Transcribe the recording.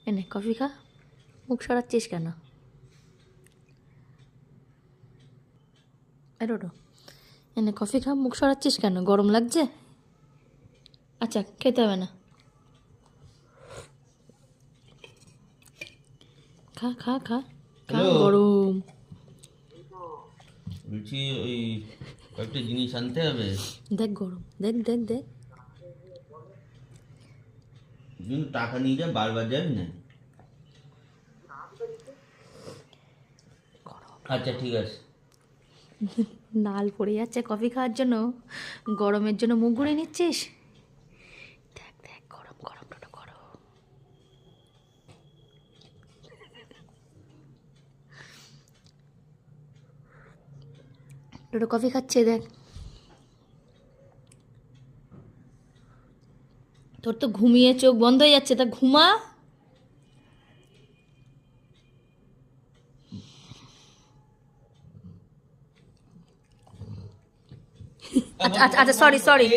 এনে কফি খা, মুখ সরাচ্ছিস কেন? এরোটো এনে কফি খা, মুখ সরাচ্ছিস কেন? গরম লাগছে? আচ্ছা খেতে হবে না, খা খা খা খা, হ্যালো, গরম। বলছি ওই কয়েকটা জিনিস আনতে হবে, দেখ গরম, দেখ দেখ দেখ। কিন্তু টাকা নিয়ে যা, বারবার যাবি না। আচ্ছা ঠিক আছে। নাল পড়ে যাচ্ছে কফি খাওয়ার জন্য, গরমের জন্য মুখ ঘুরে নিচ্ছিস। দেখ দেখ গরম গরম, টোটো গরম। টোটো কফি খাচ্ছে দেখ। তোর তো ঘুমিয়ে চোখ বন্ধ হয়ে যাচ্ছে, তা ঘুমা। আচ্ছা আচ্ছা আচ্ছা, সরি সরি।